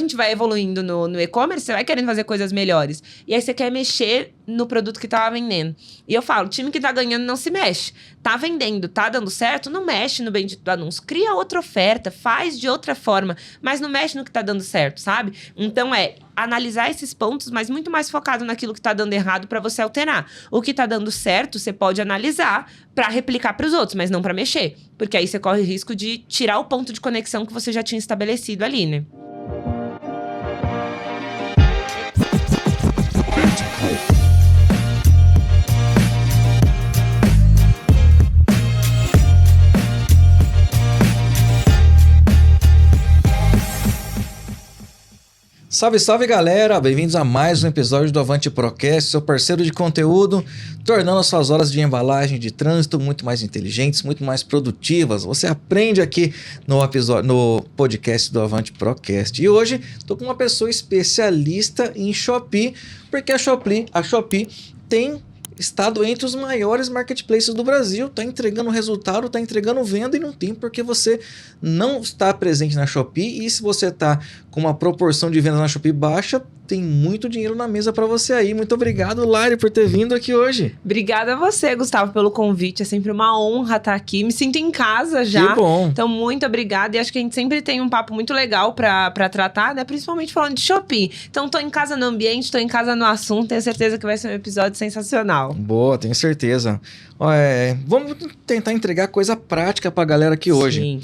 gente vai evoluindo no e-commerce, você vai querendo fazer coisas melhores. E aí você quer mexer no produto que tava vendendo. E eu falo, time que tá ganhando não se mexe. Tá vendendo, tá dando certo, não mexe no bendito do anúncio. Cria outra oferta, faz de outra forma, mas não mexe no que tá dando certo, sabe? Então analisar esses pontos, mas muito mais focado naquilo que tá dando errado para você alterar. O que tá dando certo, você pode analisar para replicar para os outros, mas não para mexer. Porque aí você corre o risco de tirar o ponto de conexão que você já tinha estabelecido ali, né? Salve, salve galera! Bem-vindos a mais um episódio do Avante Procast, seu parceiro de conteúdo, tornando as suas horas de embalagem de trânsito muito mais inteligentes, muito mais produtivas. Você aprende aqui no podcast do Avante Procast. E hoje estou com uma pessoa especialista em Shopee, porque a Shopee tem estado entre os maiores marketplaces do Brasil, tá entregando resultado, tá entregando venda e não tem porque você não está presente na Shopee. E se você tá com uma proporção de vendas na Shopee baixa, tem muito dinheiro na mesa para você aí. Muito obrigado, Lari, por ter vindo aqui hoje. Obrigada a você, Gustavo, pelo convite. É sempre uma honra estar aqui. Me sinto em casa já. Que bom. Então, muito obrigada. E acho que a gente sempre tem um papo muito legal para tratar, né? Principalmente falando de Shopee. Então, tô em casa no ambiente, tô em casa no assunto. Tenho certeza que vai ser um episódio sensacional. Boa, tenho certeza. Vamos tentar entregar coisa prática pra galera aqui hoje. Sim.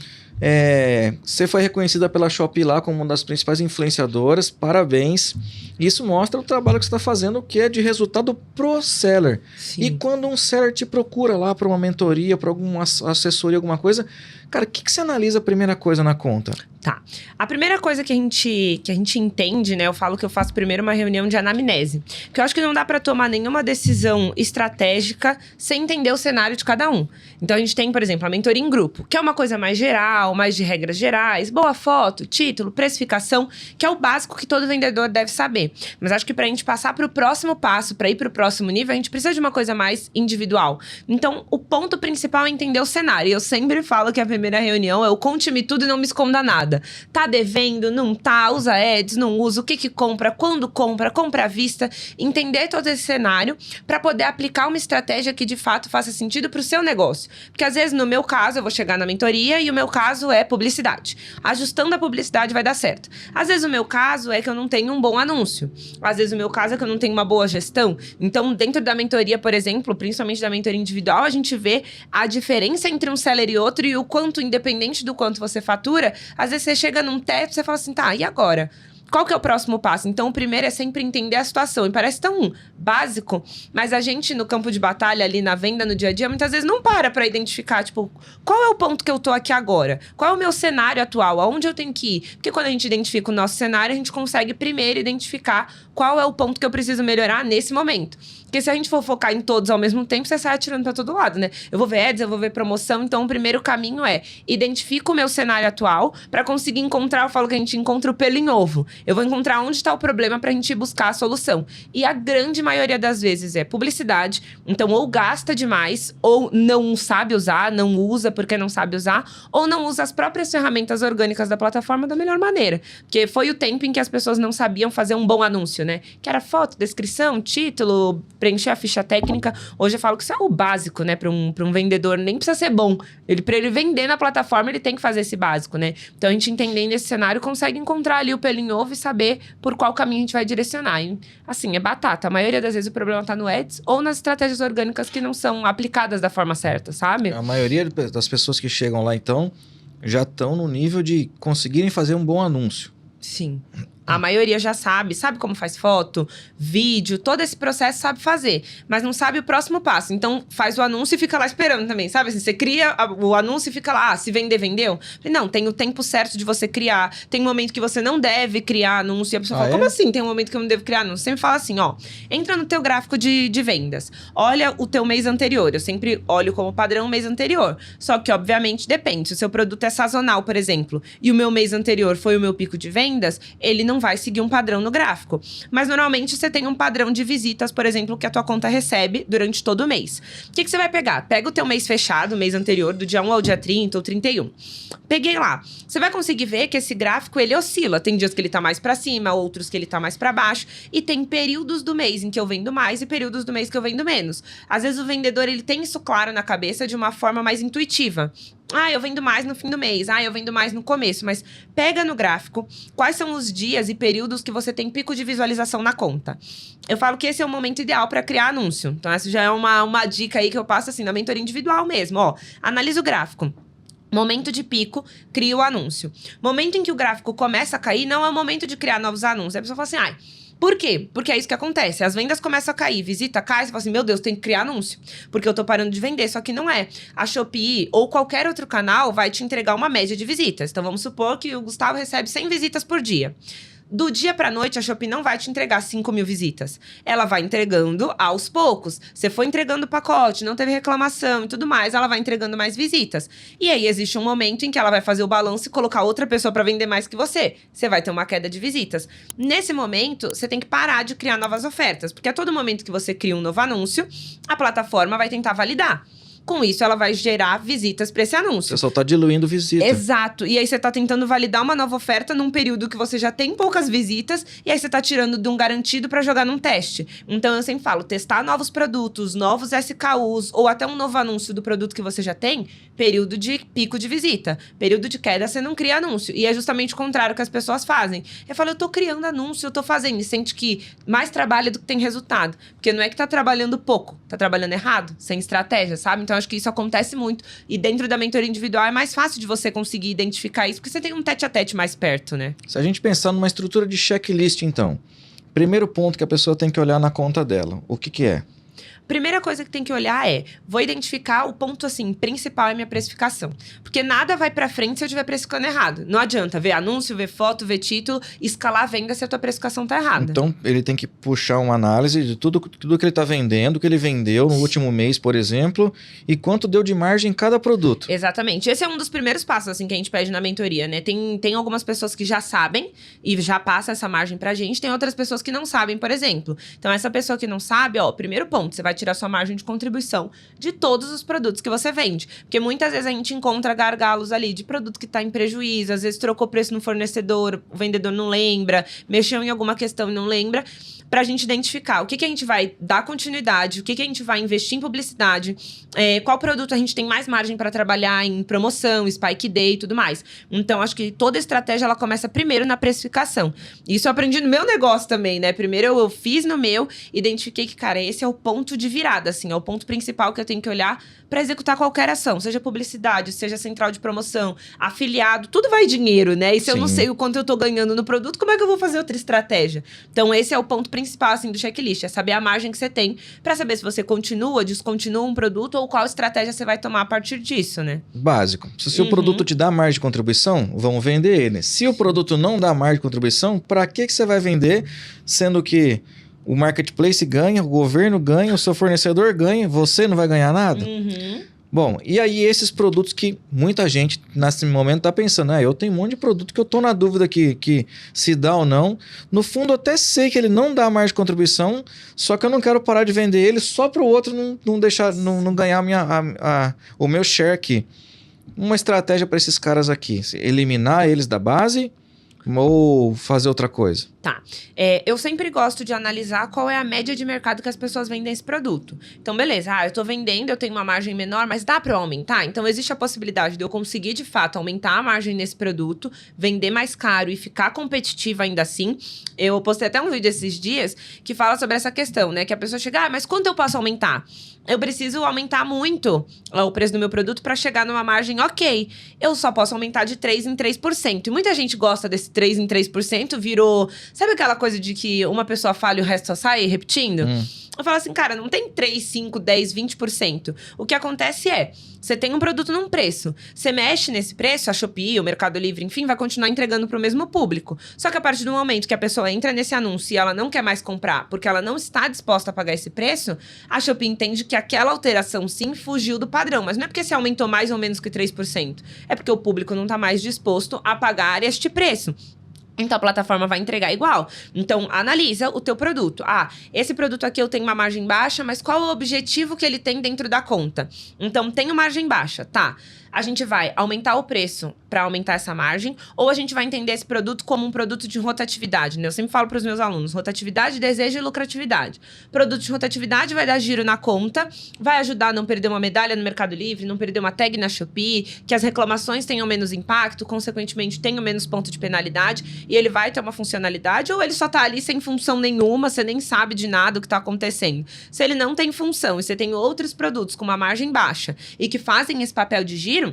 Você foi reconhecida pela Shopee lá como uma das principais influenciadoras, parabéns. Isso mostra o trabalho que você está fazendo, que é de resultado pro seller. Sim. E quando um seller te procura lá para uma mentoria, para alguma assessoria, alguma coisa, cara, o que você analisa a primeira coisa na conta? Tá. A primeira coisa que a gente entende, né? Eu falo que eu faço primeiro uma reunião de anamnese. Porque eu acho que não dá pra tomar nenhuma decisão estratégica sem entender o cenário de cada um. Então, a gente tem, por exemplo, a mentoria em grupo, que é uma coisa mais geral, mais de regras gerais, boa foto, título, precificação, que é o básico que todo vendedor deve saber. Mas acho que pra gente passar pro próximo passo, pra ir pro próximo nível, a gente precisa de uma coisa mais individual. Então, o ponto principal é entender o cenário. E eu sempre falo que a primeira reunião é o conte-me tudo e não me esconda nada. Tá devendo, não tá, usa ads, não usa, o que compra, quando compra à vista, entender todo esse cenário para poder aplicar uma estratégia que de fato faça sentido pro seu negócio. Porque às vezes no meu caso eu vou chegar na mentoria e o meu caso é publicidade. Ajustando a publicidade vai dar certo. Às vezes o meu caso é que eu não tenho um bom anúncio. Às vezes o meu caso é que eu não tenho uma boa gestão. Então dentro da mentoria, por exemplo, principalmente da mentoria individual, a gente vê a diferença entre um seller e outro e o quanto, independente do quanto você fatura, às vezes você chega num teto e você fala assim, tá, e agora? Qual que é o próximo passo? Então, o primeiro é sempre entender a situação. E parece tão básico, mas a gente no campo de batalha, ali na venda, no dia a dia, muitas vezes não para identificar, tipo, qual é o ponto que eu tô aqui agora? Qual é o meu cenário atual? Aonde eu tenho que ir? Porque quando a gente identifica o nosso cenário, a gente consegue primeiro identificar qual é o ponto que eu preciso melhorar nesse momento. Porque se a gente for focar em todos ao mesmo tempo, você sai atirando pra todo lado, né? Eu vou ver ads, eu vou ver promoção. Então, o primeiro caminho é identifica o meu cenário atual pra conseguir encontrar, eu falo que a gente encontra o pelo em ovo. Eu vou encontrar onde está o problema pra gente buscar a solução. E a grande maioria das vezes é publicidade. Então, ou gasta demais, ou não sabe usar, não usa porque não sabe usar, ou não usa as próprias ferramentas orgânicas da plataforma da melhor maneira. Porque foi o tempo em que as pessoas não sabiam fazer um bom anúncio, né? Que era foto, descrição, título, preencher a ficha técnica. Hoje eu falo que isso é o básico, né? Para um vendedor, nem precisa ser bom. Para ele vender na plataforma, ele tem que fazer esse básico, né? Então, a gente entendendo esse cenário, consegue encontrar ali o pelo em ovo e saber por qual caminho a gente vai direcionar. E, assim, é batata. A maioria das vezes o problema tá no ads ou nas estratégias orgânicas que não são aplicadas da forma certa, sabe? A maioria das pessoas que chegam lá, então, já estão no nível de conseguirem fazer um bom anúncio. Sim. A maioria já sabe como faz foto, vídeo, todo esse processo sabe fazer, mas não sabe o próximo passo. Então, faz o anúncio e fica lá esperando também, sabe? Assim, você cria o anúncio e fica lá, se vender, vendeu? Não, tem o tempo certo de você criar, tem um momento que você não deve criar anúncio. E a pessoa fala, como assim tem um momento que eu não devo criar anúncio? Sempre fala assim, ó, entra no teu gráfico de vendas, olha o teu mês anterior. Eu sempre olho como padrão o mês anterior. Só que, obviamente, depende. Se o seu produto é sazonal, por exemplo, e o meu mês anterior foi o meu pico de vendas, ele não não vai seguir um padrão no gráfico. Mas normalmente você tem um padrão de visitas, por exemplo, que a tua conta recebe durante todo o mês. O que você vai pegar? Pega o teu mês fechado, o mês anterior, do dia 1 ao dia 30 ou 31. Peguei lá. Você vai conseguir ver que esse gráfico, ele oscila. Tem dias que ele tá mais pra cima, outros que ele tá mais pra baixo. E tem períodos do mês em que eu vendo mais e períodos do mês que eu vendo menos. Às vezes o vendedor, ele tem isso claro na cabeça de uma forma mais intuitiva. Eu vendo mais no fim do mês. Eu vendo mais no começo. Mas pega no gráfico quais são os dias e períodos que você tem pico de visualização na conta. Eu falo que esse é o momento ideal para criar anúncio. Então, essa já é uma dica aí que eu passo assim na mentoria individual mesmo. Analisa o gráfico. Momento de pico, cria o anúncio. Momento em que o gráfico começa a cair, não é o momento de criar novos anúncios. Aí a pessoa fala assim, por quê? Porque é isso que acontece. As vendas começam a cair, visita cai, você fala assim, meu Deus, tem que criar anúncio. Porque eu tô parando de vender, só que não é. A Shopee ou qualquer outro canal vai te entregar uma média de visitas. Então, vamos supor que o Gustavo recebe 100 visitas por dia. Do dia pra noite, a Shopee não vai te entregar 5.000 visitas. Ela vai entregando aos poucos. Você foi entregando o pacote, não teve reclamação e tudo mais, ela vai entregando mais visitas. E aí, existe um momento em que ela vai fazer o balanço e colocar outra pessoa pra vender mais que você. Você vai ter uma queda de visitas. Nesse momento, você tem que parar de criar novas ofertas. Porque a todo momento que você cria um novo anúncio, a plataforma vai tentar validar. Com isso, ela vai gerar visitas para esse anúncio. Você só tá diluindo visita. Exato. E aí, você tá tentando validar uma nova oferta num período que você já tem poucas visitas. E aí, você tá tirando de um garantido para jogar num teste. Então, eu sempre falo, testar novos produtos, novos SKUs, ou até um novo anúncio do produto que você já tem, período de pico de visita. Período de queda, você não cria anúncio. E é justamente o contrário que as pessoas fazem. Eu falo, eu tô criando anúncio, eu tô fazendo. E sente que mais trabalha do que tem resultado. Porque não é que tá trabalhando pouco, tá trabalhando errado, sem estratégia, sabe? Então, acho que isso acontece muito. E dentro da mentoria individual é mais fácil de você conseguir identificar isso, porque você tem um tete-a-tete mais perto, né? Se a gente pensar numa estrutura de checklist, então, primeiro ponto que a pessoa tem que olhar na conta dela, o que é? Primeira coisa que tem que olhar vou identificar o ponto, assim, principal é minha precificação. Porque nada vai pra frente se eu estiver precificando errado. Não adianta ver anúncio, ver foto, ver título, escalar a venda se a tua precificação tá errada. Então, ele tem que puxar uma análise de tudo que ele tá vendendo, que ele vendeu no último mês, por exemplo, e quanto deu de margem em cada produto. Exatamente. Esse é um dos primeiros passos, assim, que a gente pede na mentoria, né? Tem algumas pessoas que já sabem e já passam essa margem pra gente. Tem outras pessoas que não sabem, por exemplo. Então, essa pessoa que não sabe, primeiro ponto, você vai tirar sua margem de contribuição de todos os produtos que você vende. Porque muitas vezes a gente encontra gargalos ali de produto que está em prejuízo, às vezes trocou preço no fornecedor, o vendedor não lembra, mexeu em alguma questão e não lembra, pra gente identificar o que a gente vai dar continuidade, o que a gente vai investir em publicidade, qual produto a gente tem mais margem para trabalhar em promoção, Spike Day e tudo mais. Então, acho que toda estratégia, ela começa primeiro na precificação. Isso eu aprendi no meu negócio também, né? Primeiro eu fiz no meu, identifiquei que, cara, esse é o ponto de virada, assim, é o ponto principal que eu tenho que olhar para executar qualquer ação, seja publicidade, seja central de promoção, afiliado, tudo vai dinheiro, né? E se eu não sei o quanto eu tô ganhando no produto, como é que eu vou fazer outra estratégia? Então, esse é o ponto principal, assim, do checklist, é saber a margem que você tem para saber se você continua, descontinua um produto ou qual estratégia você vai tomar a partir disso, né? Básico. Se o produto te dá margem de contribuição, vamos vender ele. Se o produto não dá margem de contribuição, para que você vai vender, sendo que o marketplace ganha, o governo ganha, o seu fornecedor ganha, você não vai ganhar nada? Bom, e aí esses produtos que muita gente nesse momento tá pensando, eu tenho um monte de produto que eu tô na dúvida que se dá ou não. No fundo, eu até sei que ele não dá margem de contribuição, só que eu não quero parar de vender ele só para o outro não deixar, não ganhar o meu share aqui. Uma estratégia para esses caras aqui, eliminar eles da base ou fazer outra coisa? Tá. Eu sempre gosto de analisar qual é a média de mercado que as pessoas vendem esse produto. Então, beleza. Eu tô vendendo, eu tenho uma margem menor, mas dá pra eu aumentar? Então, existe a possibilidade de eu conseguir, de fato, aumentar a margem nesse produto, vender mais caro e ficar competitiva ainda assim. Eu postei até um vídeo esses dias que fala sobre essa questão, né? Que a pessoa chega, mas quanto eu posso aumentar? Eu preciso aumentar muito o preço do meu produto para chegar numa margem ok. Eu só posso aumentar de 3 em 3%. E muita gente gosta desse 3 em 3%, virou... Sabe aquela coisa de que uma pessoa fala e o resto só sai repetindo? Eu falo assim, cara, não tem 3, 5, 10, 20%. O que acontece você tem um produto num preço. Você mexe nesse preço, a Shopee, o Mercado Livre, enfim, vai continuar entregando pro mesmo público. Só que a partir do momento que a pessoa entra nesse anúncio e ela não quer mais comprar, porque ela não está disposta a pagar esse preço, a Shopee entende que aquela alteração, sim, fugiu do padrão. Mas não é porque você aumentou mais ou menos que 3%. É porque o público não está mais disposto a pagar este preço. Então, a plataforma vai entregar igual. Então, analisa o teu produto. Ah, esse produto aqui eu tenho uma margem baixa, mas qual é o objetivo que ele tem dentro da conta? Então, tenho margem baixa, tá? A gente vai aumentar o preço para aumentar essa margem, ou a gente vai entender esse produto como um produto de rotatividade, né? Eu sempre falo para os meus alunos, rotatividade, desejo e lucratividade. Produto de rotatividade vai dar giro na conta, vai ajudar a não perder uma medalha no Mercado Livre, não perder uma tag na Shopee, que as reclamações tenham menos impacto, consequentemente tenham menos ponto de penalidade, e ele vai ter uma funcionalidade, ou ele só tá ali sem função nenhuma, você nem sabe de nada o que tá acontecendo. Se ele não tem função e você tem outros produtos com uma margem baixa e que fazem esse papel de giro,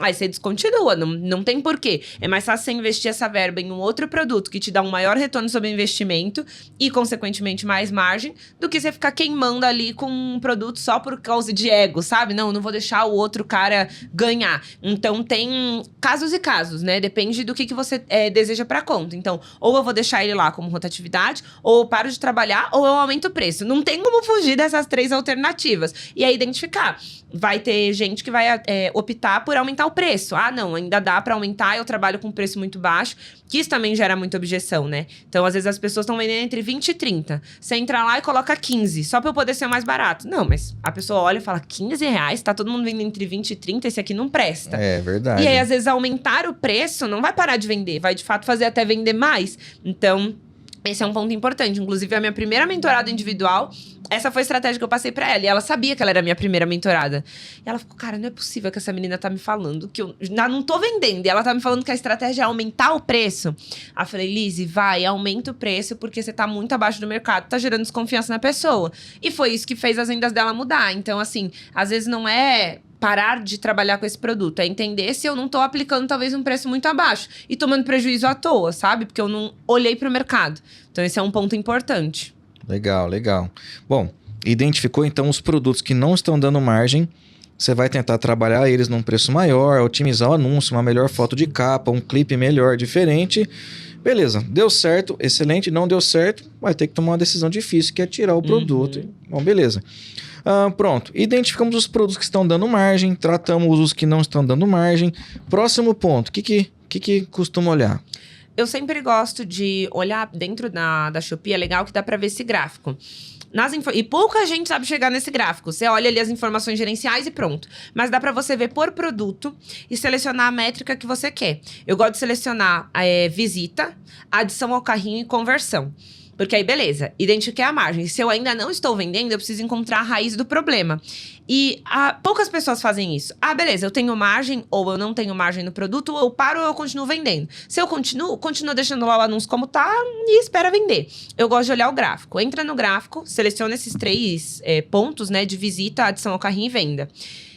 aí você descontinua, não tem porquê. É mais fácil você investir essa verba em um outro produto que te dá um maior retorno sobre o investimento e, consequentemente, mais margem, do que você ficar queimando ali com um produto só por causa de ego, sabe? Não vou deixar o outro cara ganhar. Então, tem casos e casos, né? Depende do que você deseja pra conta. Então, ou eu vou deixar ele lá como rotatividade, ou eu paro de trabalhar, ou eu aumento o preço. Não tem como fugir dessas 3 alternativas. E aí, identificar. Vai ter gente que vai optar por aumentar o preço. Ah, não, ainda dá pra aumentar, eu trabalho com um preço muito baixo, que isso também gera muita objeção, né? Então, às vezes, as pessoas estão vendendo entre 20 e 30. Você entra lá e coloca 15, só pra eu poder ser mais barato. Não, mas a pessoa olha e fala, 15 reais? Tá todo mundo vendendo entre 20 e 30, esse aqui não presta. É verdade. E aí, às vezes, aumentar o preço não vai parar de vender, vai, de fato, fazer até vender mais. Então, esse é um ponto importante. Inclusive, a minha primeira mentorada individual, essa foi a estratégia que eu passei pra ela. E ela sabia que ela era a minha primeira mentorada. E ela ficou, cara, não é possível que essa menina tá me falando que eu não tô vendendo. E ela tá me falando que a estratégia é aumentar o preço. Aí eu falei, Lizzy, aumenta o preço porque você tá muito abaixo do mercado. Tá gerando desconfiança na pessoa. E foi isso que fez as vendas dela mudar. Então, assim, às vezes não é parar de trabalhar com esse produto. É entender se eu não tô aplicando talvez um preço muito abaixo. E tomando prejuízo à toa, sabe? Porque eu não olhei pro mercado. Então, esse é um ponto importante. Legal, legal. Bom, identificou então os produtos que não estão dando margem. Você vai tentar trabalhar eles num preço maior, otimizar o anúncio, uma melhor foto de capa, um clipe melhor, diferente. Beleza, deu certo, excelente. Não deu certo, vai ter que tomar uma decisão difícil, que é tirar o produto. Bom, beleza. Pronto, identificamos os produtos que estão dando margem, tratamos os que não estão dando margem. Próximo ponto, o que costuma olhar? Eu sempre gosto de olhar dentro da Shopee, é legal que dá pra ver esse gráfico. E pouca gente sabe chegar nesse gráfico. Você olha ali as informações gerenciais e pronto. Mas dá pra você ver por produto e selecionar a métrica que você quer. Eu gosto de selecionar visita, adição ao carrinho e conversão. Porque aí, beleza, identifiquei a margem. Se eu ainda não estou vendendo, eu preciso encontrar a raiz do problema. E poucas pessoas fazem isso. Ah, beleza, eu tenho margem ou eu não tenho margem no produto, ou eu paro ou eu continuo vendendo. Se eu continuo deixando lá o anúncio como tá e espera vender. Eu gosto de olhar o gráfico. Entra no gráfico, seleciona esses 3 pontos, né, de visita, adição ao carrinho e venda.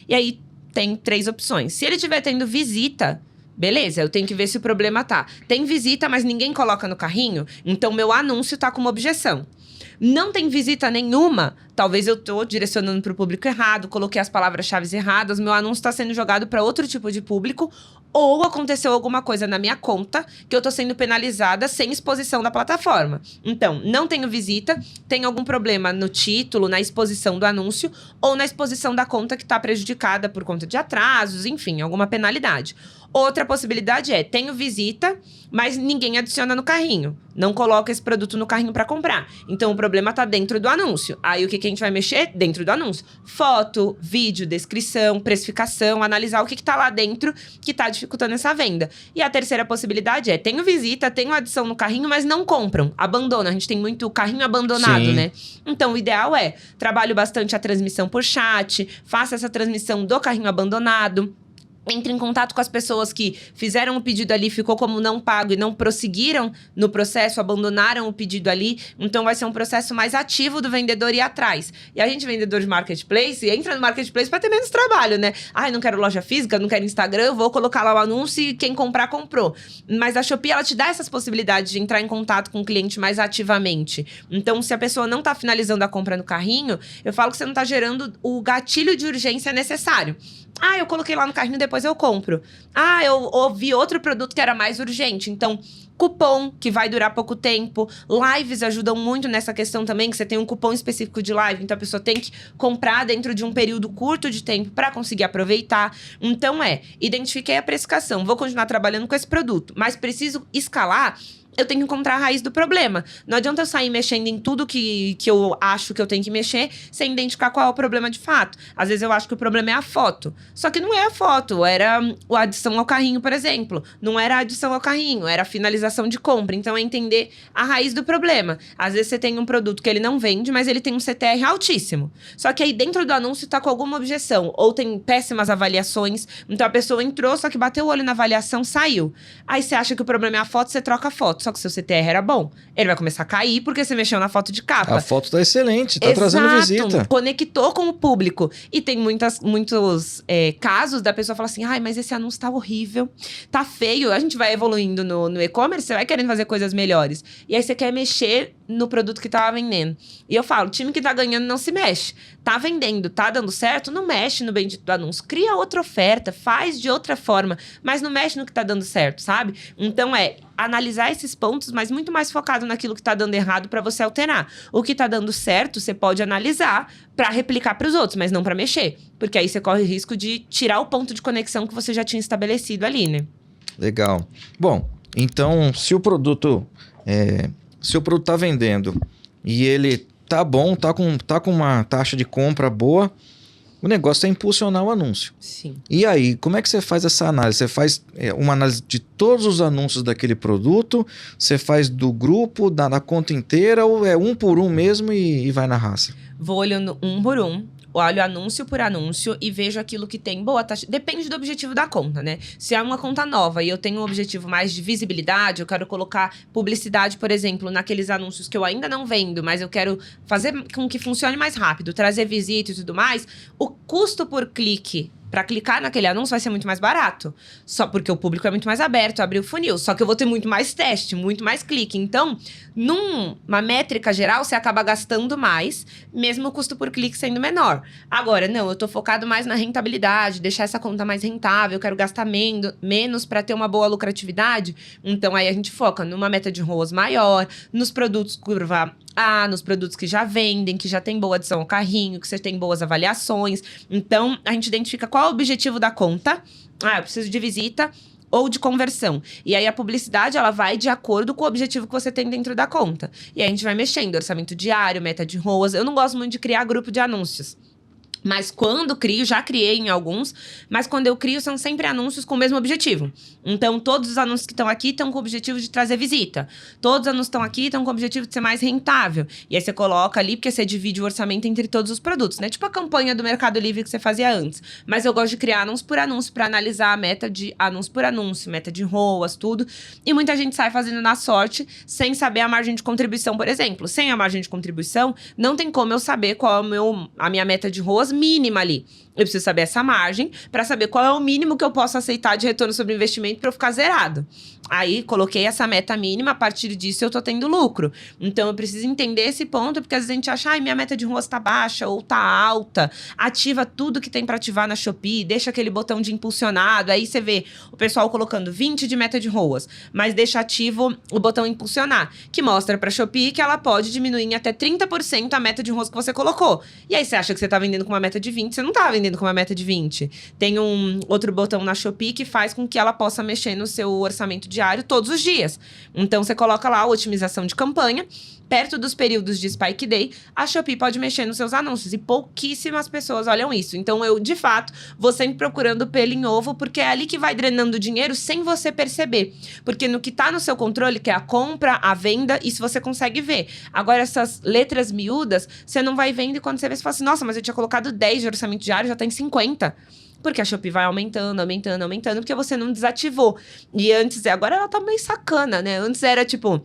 E aí, tem 3 opções. Se ele estiver tendo visita, beleza, eu tenho que ver se o problema tá. Tem visita, mas ninguém coloca no carrinho, então meu anúncio tá com uma objeção. Não tem visita nenhuma, talvez eu tô direcionando para o público errado, coloquei as palavras-chave erradas, meu anúncio está sendo jogado para outro tipo de público, ou aconteceu alguma coisa na minha conta que eu tô sendo penalizada sem exposição da plataforma. Então, não tenho visita, tem algum problema no título, na exposição do anúncio, ou na exposição da conta que tá prejudicada por conta de atrasos, enfim, alguma penalidade. Outra possibilidade é, tenho visita, mas ninguém adiciona no carrinho. Não coloca esse produto no carrinho para comprar. Então, o problema tá dentro do anúncio. Aí, o que a gente vai mexer? Dentro do anúncio. Foto, vídeo, descrição, precificação, analisar o que tá lá dentro que tá dificultando essa venda. E a terceira possibilidade é, tenho visita, tenho adição no carrinho, mas não compram. Abandonam. A gente tem muito carrinho abandonado, Sim. né? Então, o ideal é, trabalho bastante a transmissão por chat, faça essa transmissão do carrinho abandonado. Entre em contato com as pessoas que fizeram o pedido ali, ficou como não pago e não prosseguiram no processo, abandonaram o pedido ali. Então, vai ser um processo mais ativo do vendedor ir atrás. E a gente, vendedor de marketplace, entra no marketplace para ter menos trabalho, né? Ai, não quero loja física, não quero Instagram, eu vou colocar lá o anúncio e quem comprar, comprou. Mas a Shopee, ela te dá essas possibilidades de entrar em contato com o cliente mais ativamente. Então, se a pessoa não tá finalizando a compra no carrinho, eu falo que você não tá gerando o gatilho de urgência necessário. Ah, eu coloquei lá no carrinho, depois eu compro. Ah, eu ouvi outro produto que era mais urgente. Então, cupom, que vai durar pouco tempo. Lives ajudam muito nessa questão também, que você tem um cupom específico de live. Então, a pessoa tem que comprar dentro de um período curto de tempo para conseguir aproveitar. Então, identifiquei a precificação. Vou continuar trabalhando com esse produto, mas preciso escalar eu tenho que encontrar a raiz do problema. Não adianta eu sair mexendo em tudo que eu acho que eu tenho que mexer sem identificar qual é o problema de fato. Às vezes eu acho que o problema é a foto. Só que não é a foto, era a adição ao carrinho, por exemplo. Não era a adição ao carrinho, era a finalização de compra. Então é entender a raiz do problema. Às vezes você tem um produto que ele não vende, mas ele tem um CTR altíssimo. Só que aí dentro do anúncio tá com alguma objeção. Ou tem péssimas avaliações. Então a pessoa entrou, só que bateu o olho na avaliação, saiu. Aí você acha que o problema é a foto, você troca a foto. Só que seu CTR era bom. Ele vai começar a cair porque você mexeu na foto de capa. A foto tá excelente, tá trazendo visita. Conectou com o público. E tem muitos casos da pessoa falar assim, ai, mas esse anúncio tá horrível, tá feio. A gente vai evoluindo no e-commerce, você vai querendo fazer coisas melhores. E aí você quer mexer no produto que tava vendendo. E eu falo, time que tá ganhando não se mexe. Tá vendendo, tá dando certo, não mexe no bendito do anúncio. Cria outra oferta, faz de outra forma, mas não mexe no que tá dando certo, sabe? Então analisar esses pontos, mas muito mais focado naquilo que tá dando errado para você alterar. O que tá dando certo, você pode analisar para replicar para os outros, mas não para mexer. Porque aí você corre o risco de tirar o ponto de conexão que você já tinha estabelecido ali, né? Legal. Bom, então, se o produto tá vendendo e ele tá bom, tá com uma taxa de compra boa, o negócio é impulsionar o anúncio. Sim. E aí, como é que você faz essa análise? Você faz uma análise de todos os anúncios daquele produto? Você faz do grupo, da conta inteira? Ou é um por um mesmo e vai na raça? Vou olhando um por um. Olho anúncio por anúncio e vejo aquilo que tem boa taxa. Depende do objetivo da conta, né? Se é uma conta nova e eu tenho um objetivo mais de visibilidade, eu quero colocar publicidade, por exemplo, naqueles anúncios que eu ainda não vendo, mas eu quero fazer com que funcione mais rápido, trazer visita e tudo mais, o custo por clique para clicar naquele anúncio vai ser muito mais barato. Só porque o público é muito mais aberto, abrir o funil. Só que eu vou ter muito mais teste, muito mais clique. Então, numa métrica geral, você acaba gastando mais, mesmo o custo por clique sendo menor. Agora, não, eu tô focado mais na rentabilidade, deixar essa conta mais rentável, eu quero gastar menos para ter uma boa lucratividade. Então, aí a gente foca numa meta de ROAS maior, nos produtos curva A, nos produtos que já vendem, que já tem boa adição ao carrinho, que você tem boas avaliações. Então, a gente identifica qual é o objetivo da conta. Eu preciso de visita ou de conversão. E aí, a publicidade, ela vai de acordo com o objetivo que você tem dentro da conta. E aí, a gente vai mexendo, orçamento diário, meta de ROAS. Eu não gosto muito de criar grupo de anúncios. Mas quando crio, já criei em alguns, mas quando eu crio são sempre anúncios com o mesmo objetivo. Então, todos os anúncios que estão aqui estão com o objetivo de trazer visita. Todos os anúncios que estão aqui estão com o objetivo de ser mais rentável. E aí você coloca ali, porque você divide o orçamento entre todos os produtos, né? Tipo a campanha do Mercado Livre que você fazia antes. Mas eu gosto de criar anúncio por anúncio para analisar a meta de anúncio por anúncio, meta de ROAS, tudo. E muita gente sai fazendo na sorte, sem saber a margem de contribuição, por exemplo. Sem a margem de contribuição, não tem como eu saber qual é a minha meta de ROAS mínima ali. Eu preciso saber essa margem para saber qual é o mínimo que eu posso aceitar de retorno sobre investimento para eu ficar zerado. Aí, coloquei essa meta mínima, a partir disso eu tô tendo lucro. Então, eu preciso entender esse ponto, porque às vezes a gente acha, minha meta de ROAS tá baixa ou tá alta. Ativa tudo que tem para ativar na Shopee, deixa aquele botão de impulsionado. Aí você vê o pessoal colocando 20 de meta de ROAS, mas deixa ativo o botão impulsionar, que mostra pra Shopee que ela pode diminuir em até 30% a meta de ROAS que você colocou. E aí, você acha que você tá vendendo com uma meta de 20, você não tá vendendo com uma meta de 20. Tem um outro botão na Shopee que faz com que ela possa mexer no seu orçamento diário todos os dias. Então, você coloca lá a otimização de campanha. Perto dos períodos de Spike Day, a Shopee pode mexer nos seus anúncios. E pouquíssimas pessoas olham isso. Então, eu, de fato, vou sempre procurando pelo em ovo, porque é ali que vai drenando dinheiro sem você perceber. Porque no que tá no seu controle, que é a compra, a venda, isso você consegue ver. Agora, essas letras miúdas, você não vai vendo e quando você vê, você fala assim, nossa, mas eu tinha colocado 10 de orçamento diário, já tá em 50. Porque a Shopee vai aumentando, aumentando, aumentando, porque você não desativou. E antes, agora ela tá meio sacana, né? Antes era tipo,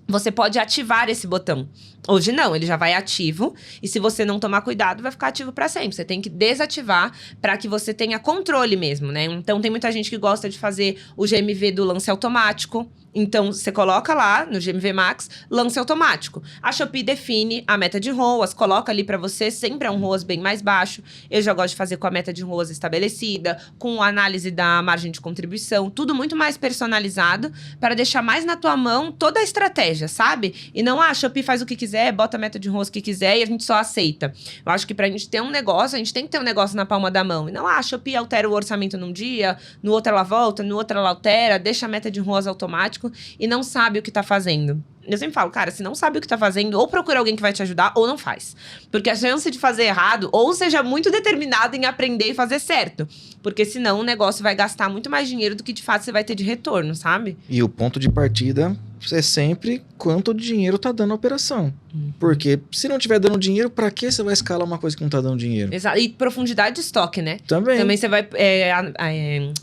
você pode ativar esse botão. Hoje não, ele já vai ativo. E se você não tomar cuidado, vai ficar ativo para sempre. Você tem que desativar para que você tenha controle mesmo, né? Então, tem muita gente que gosta de fazer o GMV do lance automático. Então, você coloca lá no GMV Max, lance automático. A Shopee define a meta de ROAS, coloca ali para você, sempre é um ROAS bem mais baixo. Eu já gosto de fazer com a meta de ROAS estabelecida, com a análise da margem de contribuição, tudo muito mais personalizado para deixar mais na tua mão toda a estratégia, sabe? E não, a Shopee faz o que quiser, bota a meta de ROAS que quiser e a gente só aceita. Eu acho que pra gente ter um negócio, a gente tem que ter um negócio na palma da mão. E não, a Shopee altera o orçamento num dia, no outro ela volta, no outro ela altera, deixa a meta de ROAS automático. tecnológico e não sabe o que tá fazendo. Eu sempre falo, cara, se não sabe o que tá fazendo, ou procura alguém que vai te ajudar, ou não faz. Porque a chance de fazer errado, ou seja muito determinado em aprender e fazer certo. Porque senão o negócio vai gastar muito mais dinheiro do que de fato você vai ter de retorno, sabe? E o ponto de partida é sempre quanto dinheiro tá dando a operação. Porque se não tiver dando dinheiro, pra que você vai escalar uma coisa que não tá dando dinheiro? Exato. E profundidade de estoque, né? Também. Também você vai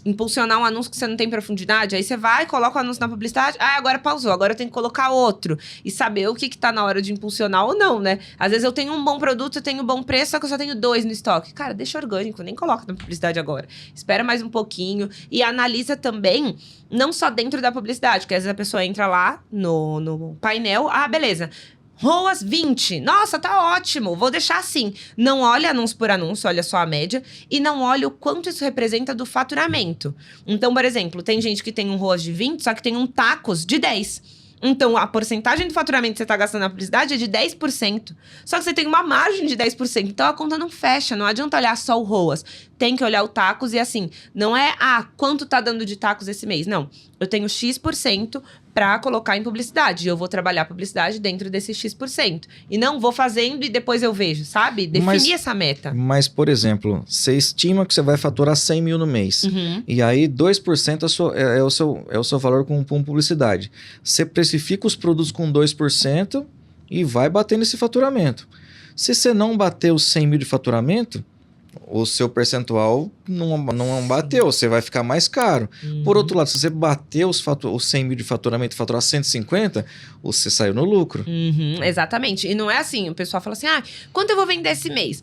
impulsionar um anúncio que você não tem profundidade, aí você vai, coloca o anúncio na publicidade, agora pausou, agora eu tenho que colocar outro. E saber o que tá na hora de impulsionar ou não, né? Às vezes eu tenho um bom produto, eu tenho um bom preço, só que eu só tenho 2 no estoque. Cara, deixa orgânico, nem coloca na publicidade agora. Espera mais um pouquinho e analisa também, não só dentro da publicidade, porque às vezes a pessoa entra lá no painel, beleza. ROAS 20. Nossa, tá ótimo. Vou deixar assim. Não olha anúncio por anúncio, olha só a média. E não olha o quanto isso representa do faturamento. Então, por exemplo, tem gente que tem um ROAS de 20, só que tem um tacos de 10. Então, a porcentagem do faturamento que você está gastando na publicidade é de 10%. Só que você tem uma margem de 10%. Então, a conta não fecha. Não adianta olhar só o ROAS. Tem que olhar o tacos e assim, não é, quanto tá dando de tacos esse mês. Não, eu tenho X% para colocar em publicidade. E eu vou trabalhar publicidade dentro desse X%. E não vou fazendo e depois eu vejo, sabe? Definir essa meta. Mas, por exemplo, você estima que você vai faturar 100 mil no mês. E aí, 2% é o seu valor com publicidade. Você precifica os produtos com 2% e vai batendo esse faturamento. Se você não bater os 100 mil de faturamento, o seu percentual não bateu, você vai ficar mais caro. Por outro lado, se você bater os 100 mil de faturamento e faturar 150, você saiu no lucro. Exatamente. E não é assim, o pessoal fala assim, quanto eu vou vender esse mês?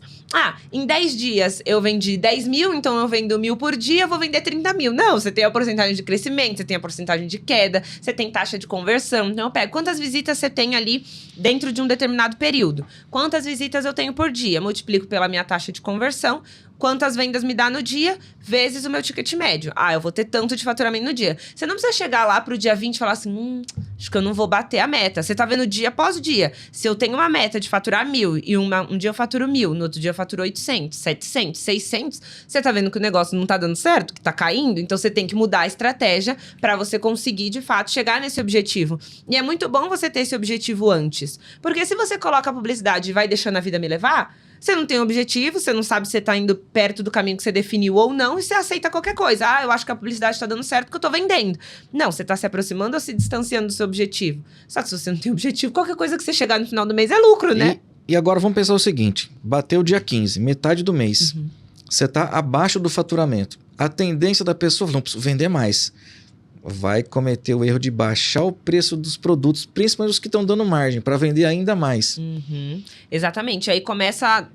Em 10 dias eu vendi 10 mil, então eu vendo 1.000 por dia, eu vou vender 30 mil. Não, você tem a porcentagem de crescimento, você tem a porcentagem de queda, você tem taxa de conversão. Então eu pego quantas visitas você tem ali dentro de um determinado período. Quantas visitas eu tenho por dia? Multiplico pela minha taxa de conversão. Quantas vendas me dá no dia, vezes o meu ticket médio. Eu vou ter tanto de faturamento no dia. Você não precisa chegar lá pro dia 20 e falar assim, acho que eu não vou bater a meta. Você tá vendo dia após dia. Se eu tenho uma meta de faturar 1.000 e um dia eu faturo 1.000, no outro dia eu faturo 800, 700, 600, você tá vendo que o negócio não tá dando certo, que tá caindo? Então você tem que mudar a estratégia para você conseguir, de fato, chegar nesse objetivo. E é muito bom você ter esse objetivo antes. Porque se você coloca a publicidade e vai deixando a vida me levar, você não tem objetivo, você não sabe se você tá indo perto do caminho que você definiu ou não, e você aceita qualquer coisa. Eu acho que a publicidade tá dando certo porque eu tô vendendo. Não, você tá se aproximando ou se distanciando do seu objetivo. Só que se você não tem objetivo, qualquer coisa que você chegar no final do mês é lucro, né? E agora vamos pensar o seguinte, bateu o dia 15, metade do mês, você tá abaixo do faturamento. A tendência da pessoa, não preciso vender mais. Vai cometer o erro de baixar o preço dos produtos, principalmente os que estão dando margem, para vender ainda mais. Exatamente. Aí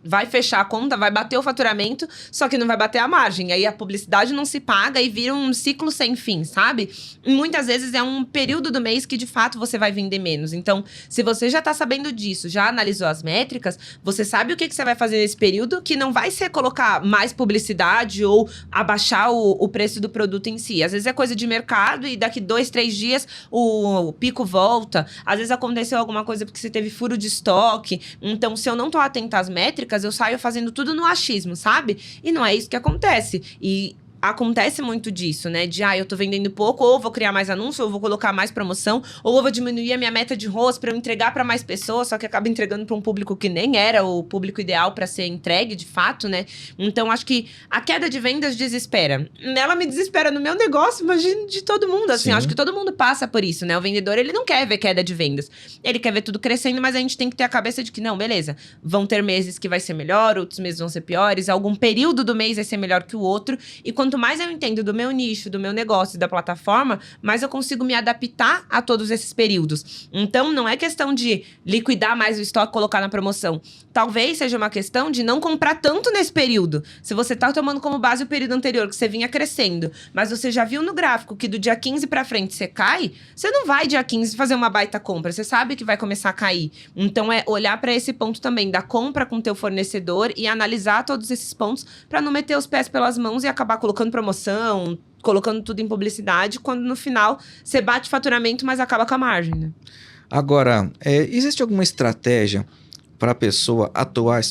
vai fechar a conta, vai bater o faturamento, só que não vai bater a margem. Aí a publicidade não se paga e vira um ciclo sem fim, sabe? E muitas vezes é um período do mês que, de fato, você vai vender menos. Então, se você já tá sabendo disso, já analisou as métricas, você sabe o que você vai fazer nesse período, que não vai ser colocar mais publicidade ou abaixar o preço do produto em si. Às vezes é coisa de mercado, e daqui 2, 3 dias o pico volta. Às vezes aconteceu alguma coisa porque você teve furo de estoque. Então, se eu não tô atenta às métricas, eu saio fazendo tudo no achismo, sabe? E não é isso que acontece. E acontece muito disso, né? De, eu tô vendendo pouco, ou vou criar mais anúncio, ou vou colocar mais promoção, ou eu vou diminuir a minha meta de ROAS para eu entregar para mais pessoas, só que acaba entregando para um público que nem era o público ideal para ser entregue, de fato, né? Então, acho que a queda de vendas desespera. Ela me desespera no meu negócio, imagino de todo mundo, assim. Acho que todo mundo passa por isso, né? O vendedor, ele não quer ver queda de vendas. Ele quer ver tudo crescendo, mas a gente tem que ter a cabeça de que, não, beleza, vão ter meses que vai ser melhor, outros meses vão ser piores, algum período do mês vai ser melhor que o outro, e quanto mais eu entendo do meu nicho, do meu negócio e da plataforma, mais eu consigo me adaptar a todos esses períodos. Então, não é questão de liquidar mais o estoque e colocar na promoção. Talvez seja uma questão de não comprar tanto nesse período. Se você tá tomando como base o período anterior, que você vinha crescendo, mas você já viu no gráfico que do dia 15 pra frente você cai, você não vai dia 15 fazer uma baita compra. Você sabe que vai começar a cair. Então, é olhar para esse ponto também da compra com o teu fornecedor e analisar todos esses pontos para não meter os pés pelas mãos e acabar colocando promoção, colocando tudo em publicidade, quando no final você bate faturamento, mas acaba com a margem, né? Agora, existe alguma estratégia para a pessoa atuar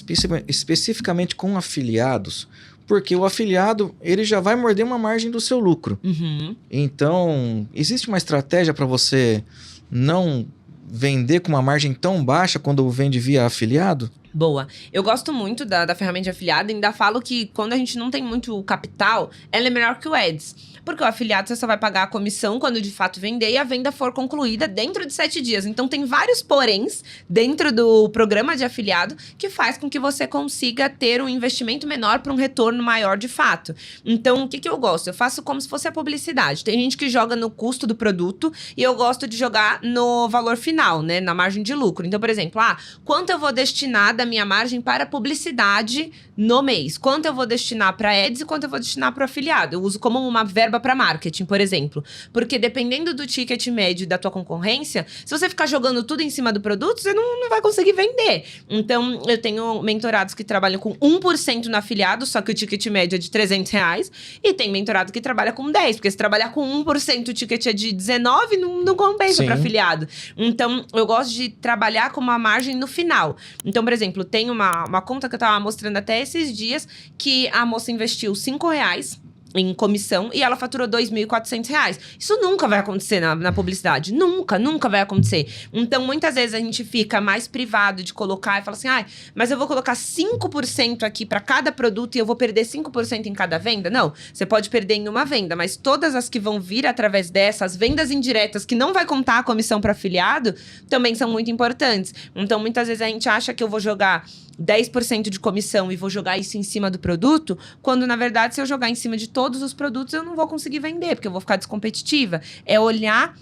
especificamente com afiliados? Porque o afiliado, ele já vai morder uma margem do seu lucro. Uhum. Então, existe uma estratégia para você não vender com uma margem tão baixa quando vende via afiliado? Boa. Eu gosto muito da ferramenta de afiliado, ainda falo que quando a gente não tem muito capital, ela é melhor que o Ads. Porque o afiliado você só vai pagar a comissão quando de fato vender e a venda for concluída dentro de 7 dias. Então tem vários poréns dentro do programa de afiliado que faz com que você consiga ter um investimento menor para um retorno maior de fato. Então o que eu gosto? Eu faço como se fosse a publicidade. Tem gente que joga no custo do produto e eu gosto de jogar no valor final, né? Na margem de lucro. Então, por exemplo, quanto eu vou destinar da minha margem para publicidade no mês? Quanto eu vou destinar para ads e quanto eu vou destinar para o afiliado? Eu uso como uma verba para marketing, por exemplo. Porque dependendo do ticket médio da tua concorrência, se você ficar jogando tudo em cima do produto, você não vai conseguir vender. Então, eu tenho mentorados que trabalham com 1% no afiliado, só que o ticket médio é de R$300, e tem mentorado que trabalha com 10%, porque se trabalhar com 1%, o ticket é de 19%, não compensa para afiliado. Então, eu gosto de trabalhar com uma margem no final. Então, por exemplo, tem uma conta que eu tava mostrando até esses dias, que a moça investiu R$5 em comissão e ela faturou R$2.400. Isso nunca vai acontecer na publicidade. Nunca vai acontecer. Então, muitas vezes a gente fica mais privado de colocar e fala assim, mas eu vou colocar 5% aqui para cada produto e eu vou perder 5% em cada venda? Não, você pode perder em uma venda, mas todas as que vão vir através dessas vendas indiretas, que não vai contar a comissão para afiliado, também são muito importantes. Então, muitas vezes a gente acha que eu vou jogar 10% de comissão e vou jogar isso em cima do produto, quando na verdade se eu jogar em cima de todos os produtos eu não vou conseguir vender, porque eu vou ficar descompetitiva. É olhar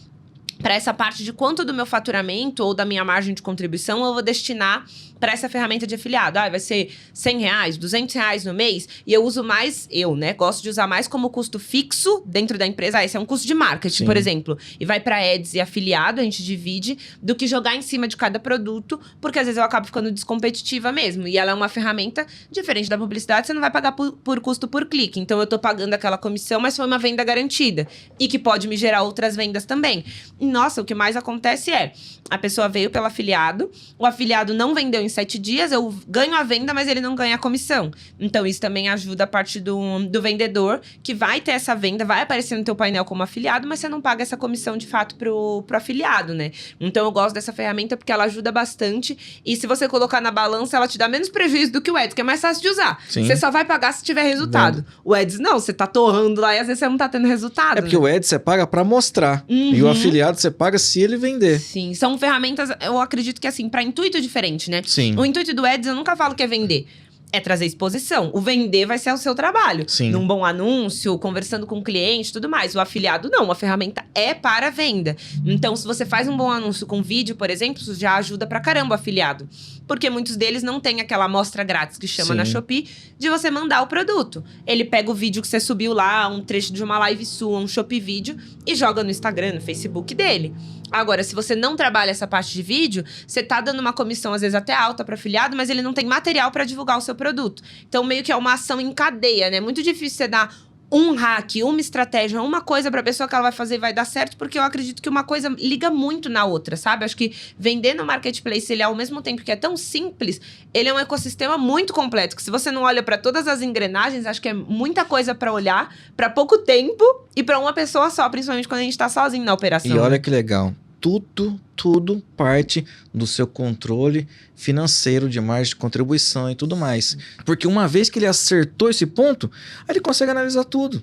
para essa parte de quanto do meu faturamento ou da minha margem de contribuição eu vou destinar para essa ferramenta de afiliado. Vai ser R$100, R$200 no mês, e eu uso mais, gosto de usar mais como custo fixo dentro da empresa. Esse é um custo de marketing, Sim. por exemplo, e vai para ads e afiliado, a gente divide, do que jogar em cima de cada produto, porque às vezes eu acabo ficando descompetitiva mesmo, e ela é uma ferramenta diferente da publicidade, você não vai pagar por custo por clique, então eu tô pagando aquela comissão, mas foi uma venda garantida, e que pode me gerar outras vendas também. E, nossa, o que mais acontece é, a pessoa veio pelo afiliado, o afiliado não vendeu em 7 dias, eu ganho a venda, mas ele não ganha a comissão. Então, isso também ajuda a parte do vendedor, que vai ter essa venda, vai aparecer no teu painel como afiliado, mas você não paga essa comissão de fato pro afiliado, né? Então, eu gosto dessa ferramenta porque ela ajuda bastante, e se você colocar na balança, ela te dá menos prejuízo do que o Ads, que é mais fácil de usar. Sim. Você só vai pagar se tiver resultado. O Ads não, você tá torrando lá e às vezes você não tá tendo resultado. É porque o Ads você paga para mostrar, e o afiliado você paga se ele vender. Sim, são ferramentas, eu acredito que assim, para intuito diferente, né? Sim. O intuito do Ads, eu nunca falo que é vender. É trazer exposição. O vender vai ser o seu trabalho. Sim. Num bom anúncio, conversando com o cliente, tudo mais. O afiliado não, a ferramenta é para venda. Então, se você faz um bom anúncio com vídeo, por exemplo, isso já ajuda pra caramba o afiliado. Porque muitos deles não têm aquela amostra grátis que chama na Shopee, de você mandar o produto. Ele pega o vídeo que você subiu lá, um trecho de uma live sua, um Shopee vídeo, e joga no Instagram, no Facebook dele. Agora, se você não trabalha essa parte de vídeo, você tá dando uma comissão, às vezes até alta para afiliado, mas ele não tem material para divulgar o seu produto. Então, meio que é uma ação em cadeia, né? Muito difícil você dar um hack, uma estratégia, uma coisa pra pessoa que ela vai fazer e vai dar certo, porque eu acredito que uma coisa liga muito na outra, sabe? Acho que vender no marketplace, ele ao mesmo tempo que é tão simples, ele é um ecossistema muito completo, que se você não olha pra todas as engrenagens, acho que é muita coisa pra olhar, pra pouco tempo e pra uma pessoa só, principalmente quando a gente tá sozinho na operação. E olha que legal, tudo parte do seu controle financeiro de margem de contribuição e tudo mais. Porque uma vez que ele acertou esse ponto, aí ele consegue analisar tudo.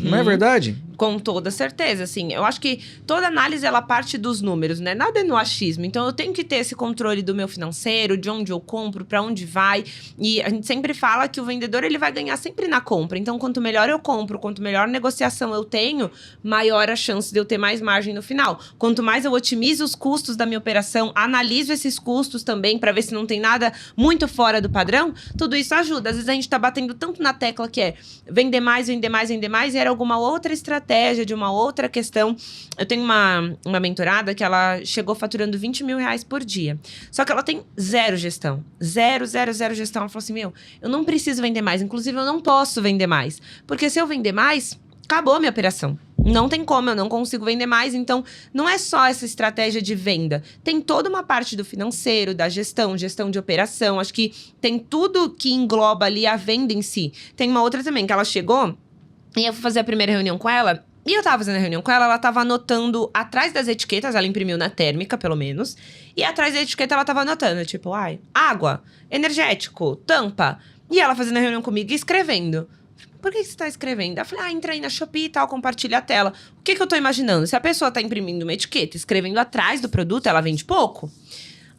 Não é verdade? Com toda certeza, assim. Eu acho que toda análise, ela parte dos números, né? Nada é no achismo. Então, eu tenho que ter esse controle do meu financeiro, de onde eu compro, para onde vai. E a gente sempre fala que o vendedor, ele vai ganhar sempre na compra. Então, quanto melhor eu compro, quanto melhor negociação eu tenho, maior a chance de eu ter mais margem no final. Quanto mais eu otimizo os custos da minha operação, analiso esses custos também, para ver se não tem nada muito fora do padrão, tudo isso ajuda. Às vezes, a gente tá batendo tanto na tecla que é vender mais, vender mais, vender mais, e era alguma outra estratégia de uma outra questão. Eu tenho uma mentorada que ela chegou faturando R$20 mil por dia. Só que ela tem zero gestão. Zero gestão. Ela falou assim, eu não preciso vender mais. Inclusive, eu não posso vender mais. Porque se eu vender mais, acabou a minha operação. Não tem como, eu não consigo vender mais. Então, não é só essa estratégia de venda. Tem toda uma parte do financeiro, da gestão de operação. Acho que tem tudo que engloba ali a venda em si. Tem uma outra também, que ela chegou e eu fui fazer a primeira reunião com ela. E eu tava fazendo a reunião com ela, ela tava anotando atrás das etiquetas, ela imprimiu na térmica, pelo menos. E atrás da etiqueta ela tava anotando, tipo, água, energético, tampa. E ela fazendo a reunião comigo e escrevendo. Por que você tá escrevendo? Eu falei, entra aí na Shopee e tal, compartilha a tela. O que eu tô imaginando? Se a pessoa tá imprimindo uma etiqueta, escrevendo atrás do produto, ela vende pouco?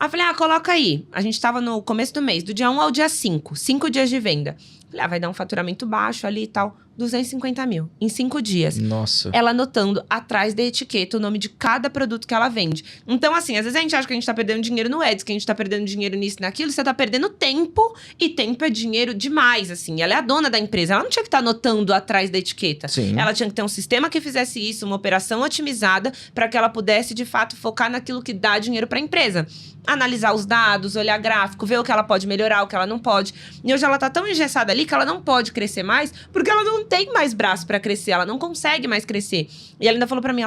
Aí eu falei, coloca aí. A gente tava no começo do mês, do dia 1 ao dia 5. 5 dias de venda. Falei, vai dar um faturamento baixo ali e tal. 250 mil, em 5 dias. Nossa. Ela anotando atrás da etiqueta o nome de cada produto que ela vende. Então, assim, às vezes a gente acha que a gente tá perdendo dinheiro no Ads, que a gente tá perdendo dinheiro nisso e naquilo. Você tá perdendo tempo, e tempo é dinheiro demais, assim. Ela é a dona da empresa, ela não tinha que estar anotando atrás da etiqueta. Sim. Ela tinha que ter um sistema que fizesse isso, uma operação otimizada, para que ela pudesse, de fato, focar naquilo que dá dinheiro pra empresa. Analisar os dados, olhar gráfico, ver o que ela pode melhorar, o que ela não pode. E hoje ela tá tão engessada ali que ela não pode crescer mais, porque ela não tem mais braço pra crescer, ela não consegue mais crescer. E ela ainda falou pra mim,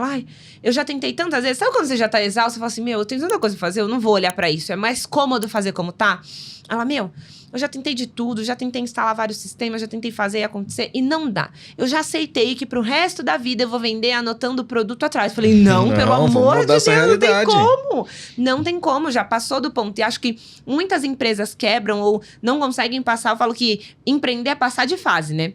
eu já tentei tantas vezes. Sabe quando você já tá exausto, você fala assim, eu tenho tanta coisa pra fazer, eu não vou olhar pra isso, é mais cômodo fazer como tá? Ela, eu já tentei de tudo, já tentei instalar vários sistemas, já tentei fazer e acontecer, e não dá. Eu já aceitei que pro resto da vida eu vou vender anotando o produto atrás. Falei, não, pelo amor de Deus, não tem como. Não tem como, já passou do ponto. E acho que muitas empresas quebram ou não conseguem passar. Eu falo que empreender é passar de fase, né?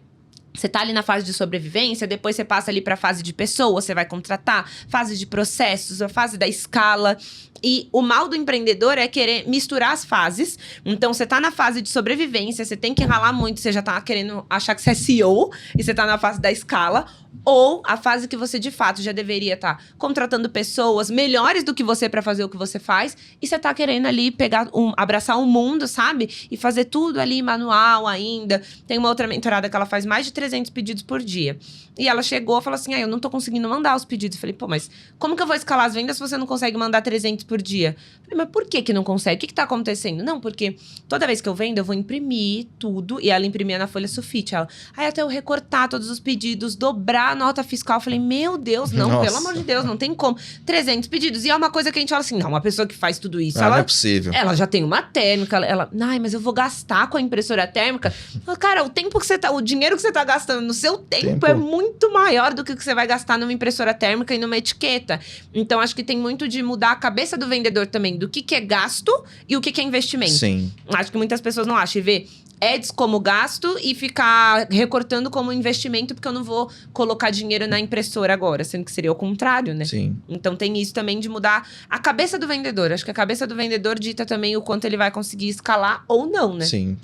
Você tá ali na fase de sobrevivência, depois você passa ali pra fase de pessoa, você vai contratar, fase de processos, a fase da escala. E o mal do empreendedor é querer misturar as fases. Então, você tá na fase de sobrevivência, você tem que ralar muito, você já tá querendo achar que você é CEO e você tá na fase da escala. Ou a fase que você, de fato, já deveria estar contratando pessoas melhores do que você pra fazer o que você faz. E você tá querendo ali abraçar o mundo, sabe? E fazer tudo ali manual ainda. Tem uma outra mentorada que ela faz mais de 300 pedidos por dia. E ela chegou e falou assim, eu não tô conseguindo mandar os pedidos. Eu falei, mas como que eu vou escalar as vendas se você não consegue mandar 300 por dia? Eu falei, mas por que não consegue? O que tá acontecendo? Não, porque toda vez que eu vendo, eu vou imprimir tudo. E ela imprimia na folha sulfite. Ela, até eu recortar todos os pedidos, dobrar a nota fiscal. Eu falei, meu Deus, não, Nossa. Pelo amor de Deus, não tem como. 300 pedidos. E é uma coisa que a gente fala assim, não, uma pessoa que faz tudo isso, não é possível. Ela já tem uma térmica, mas eu vou gastar com a impressora térmica. Cara, o dinheiro que você tá gastando no seu tempo é muito maior do que o que você vai gastar numa impressora térmica e numa etiqueta. Então, acho que tem muito de mudar a cabeça do vendedor também, do que é gasto e o que é investimento. Sim. Acho que muitas pessoas não acham. E vê ads como gasto e ficar recortando como investimento, porque eu não vou colocar dinheiro na impressora agora, sendo que seria o contrário, né? Sim. Então tem isso também de mudar a cabeça do vendedor. Acho que a cabeça do vendedor dita também o quanto ele vai conseguir escalar ou não, né? Sim.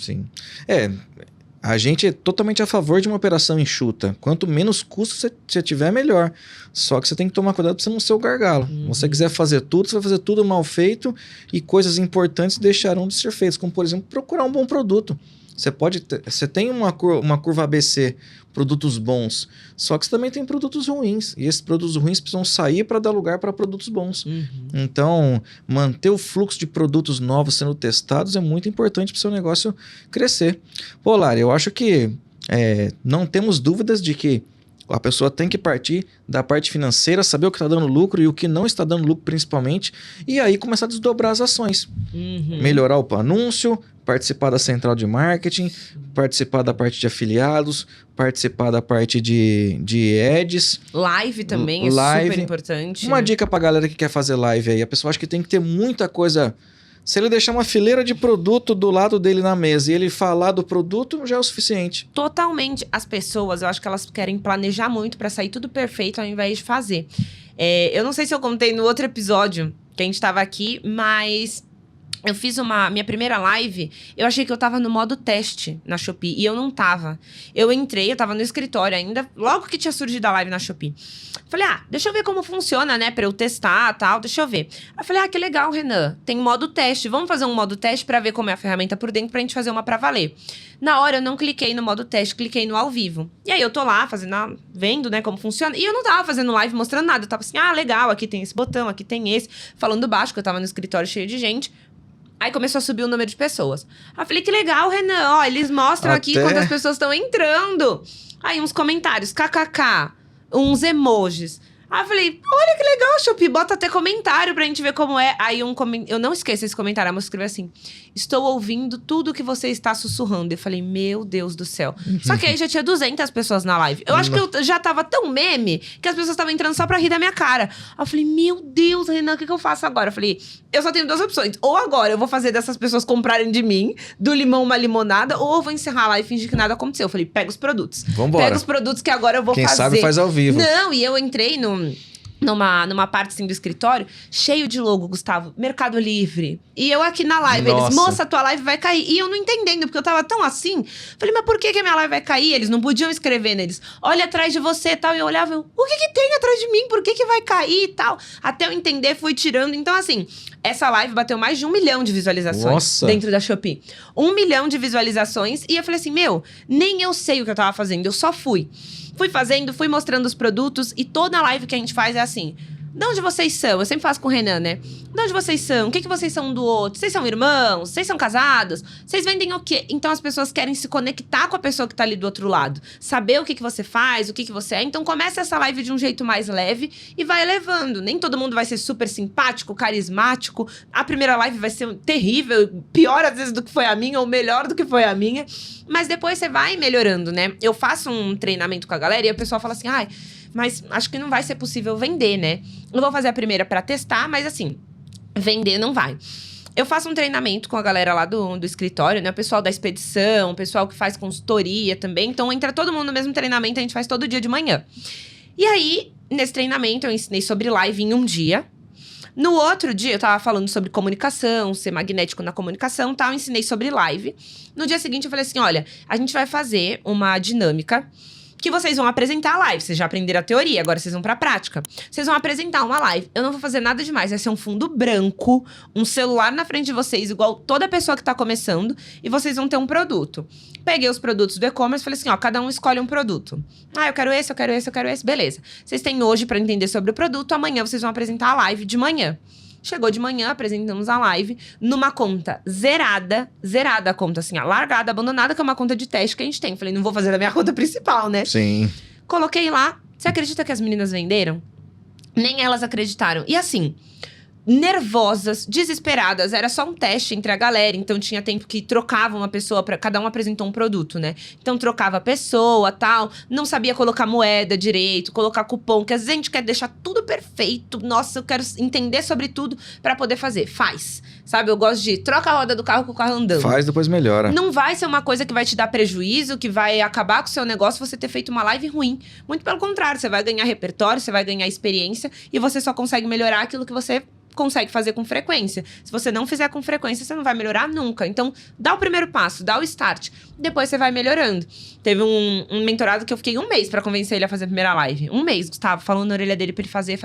A gente é totalmente a favor de uma operação enxuta. Quanto menos custo você tiver, melhor. Só que você tem que tomar cuidado para você não ser o gargalo. Se você quiser fazer tudo, você vai fazer tudo mal feito e coisas importantes deixarão de ser feitas, como, por exemplo, procurar um bom produto. Você tem uma curva ABC, produtos bons, só que você também tem produtos ruins. E esses produtos ruins precisam sair para dar lugar para produtos bons. Então, manter o fluxo de produtos novos sendo testados é muito importante para o seu negócio crescer. Pô, Lari, eu acho que não temos dúvidas de que a pessoa tem que partir da parte financeira, saber o que está dando lucro e o que não está dando lucro principalmente, e aí começar a desdobrar as ações. Melhorar o anúncio, participar da central de marketing, participar da parte de afiliados, participar da parte de ads. Live também é super importante. Uma dica pra galera que quer fazer live aí. A pessoa acha que tem que ter muita coisa. Se ele deixar uma fileira de produto do lado dele na mesa e ele falar do produto, já é o suficiente. Totalmente. As pessoas, eu acho que elas querem planejar muito pra sair tudo perfeito ao invés de fazer. Eu não sei se eu contei no outro episódio que a gente tava aqui, mas eu fiz minha primeira live, eu achei que eu tava no modo teste na Shopee, e eu não tava. Eu entrei, eu tava no escritório ainda, logo que tinha surgido a live na Shopee. Falei, deixa eu ver como funciona, né, pra eu testar, tal, deixa eu ver. Aí falei, que legal, Renan, tem modo teste, vamos fazer um modo teste pra ver como é a ferramenta por dentro, pra gente fazer uma pra valer. Na hora, eu não cliquei no modo teste, cliquei no ao vivo. E aí, eu tô lá, vendo, né, como funciona, e eu não tava fazendo live mostrando nada, eu tava assim, legal, aqui tem esse botão, aqui tem esse, falando baixo, que eu tava no escritório cheio de gente. Aí começou a subir o número de pessoas. Aí eu falei, que legal, Renan. Eles mostram aqui quantas pessoas estão entrando. Aí uns comentários, kkk. uns emojis. Aí eu falei, olha que legal, Shopee, bota até comentário pra gente ver como é. Aí eu não esqueço esse comentário, a moça escreveu assim, estou ouvindo tudo que você está sussurrando. Eu falei, meu Deus do céu. Só que aí já tinha 200 pessoas na live. Eu acho que eu já tava tão meme que as pessoas estavam entrando só pra rir da minha cara. Aí eu falei, meu Deus, Renan, o que eu faço agora? Eu falei, eu só tenho 2 opções. Ou agora eu vou fazer dessas pessoas comprarem de mim, do limão uma limonada, ou eu vou encerrar lá e fingir que nada aconteceu. Eu falei, pega os produtos. Vambora. Pega os produtos que agora eu vou Quem fazer. sabe faz ao vivo. Não, e eu entrei numa parte assim do escritório, cheio de logo, Gustavo, Mercado Livre. E eu aqui na live, Nossa. eles, moça, tua live vai cair. E eu não entendendo, porque eu tava tão assim. Falei, mas por que a minha live vai cair? Eles não podiam escrever neles. Olha atrás de você e tal. E eu olhava, o que tem atrás de mim? Por que vai cair e tal? Até eu entender, fui tirando. Então, assim, essa live bateu mais de 1 milhão de visualizações. Nossa. Dentro da Shopee. 1 milhão de visualizações. E eu falei assim, meu, nem eu sei o que eu tava fazendo, eu só fui. Fui fazendo, fui mostrando os produtos. E toda live que a gente faz é assim... De onde vocês são? Eu sempre faço com o Renan, né? De onde vocês são? O que vocês são um do outro? Vocês são irmãos? Vocês são casados? Vocês vendem o quê? Então as pessoas querem se conectar com a pessoa que tá ali do outro lado. Saber o que você faz, o que você é. Então começa essa live de um jeito mais leve e vai elevando. Nem todo mundo vai ser super simpático, carismático. A primeira live vai ser terrível, pior às vezes do que foi a minha, ou melhor do que foi a minha. Mas depois você vai melhorando, né? Eu faço um treinamento com a galera e a pessoa fala assim, ai... Mas acho que não vai ser possível vender, né? Eu vou fazer a primeira pra testar, mas assim, vender não vai. Eu faço um treinamento com a galera lá do escritório, né? O pessoal da expedição, o pessoal que faz consultoria também. Então, entra todo mundo no mesmo treinamento, a gente faz todo dia de manhã. E aí, nesse treinamento, eu ensinei sobre live em um dia. No outro dia, eu tava falando sobre comunicação, ser magnético na comunicação e tal. Eu ensinei sobre live. No dia seguinte, eu falei assim, olha, a gente vai fazer uma dinâmica... que vocês vão apresentar a live. Vocês já aprenderam a teoria, agora vocês vão pra prática. Vocês vão apresentar uma live. Eu não vou fazer nada demais. Vai ser um fundo branco, um celular na frente de vocês, igual toda pessoa que tá começando, e vocês vão ter um produto. Peguei os produtos do e-commerce e falei assim, ó, cada um escolhe um produto. Ah, eu quero esse, eu quero esse, eu quero esse. Beleza. Vocês têm hoje pra entender sobre o produto, amanhã vocês vão apresentar a live de manhã. Chegou de manhã, apresentamos a live numa conta zerada a conta assim, ó, largada, abandonada, que é uma conta de teste que a gente tem. Falei, não vou fazer da minha conta principal, né? Sim. Coloquei lá. Você acredita que as meninas venderam? Nem elas acreditaram. E assim, nervosas, desesperadas. Era só um teste entre a galera. Então, tinha tempo que trocava uma pessoa, cada um apresentou um produto, né? Então, trocava a pessoa, tal. Não sabia colocar moeda direito, colocar cupom. Que às vezes a gente quer deixar tudo perfeito. Nossa, eu quero entender sobre tudo pra poder fazer. Faz. Sabe? Eu gosto de troca a roda do carro com o carro andando. Faz, depois melhora. Não vai ser uma coisa que vai te dar prejuízo, que vai acabar com o seu negócio você ter feito uma live ruim. Muito pelo contrário, você vai ganhar repertório, você vai ganhar experiência e você só consegue melhorar aquilo que você consegue fazer com frequência. Se você não fizer com frequência, você não vai melhorar nunca. Então, dá o primeiro passo, dá o start. Depois você vai melhorando. Teve um mentorado que eu fiquei 1 mês pra convencer ele a fazer a primeira live. 1 mês, Gustavo, falando na orelha dele pra ele fazer.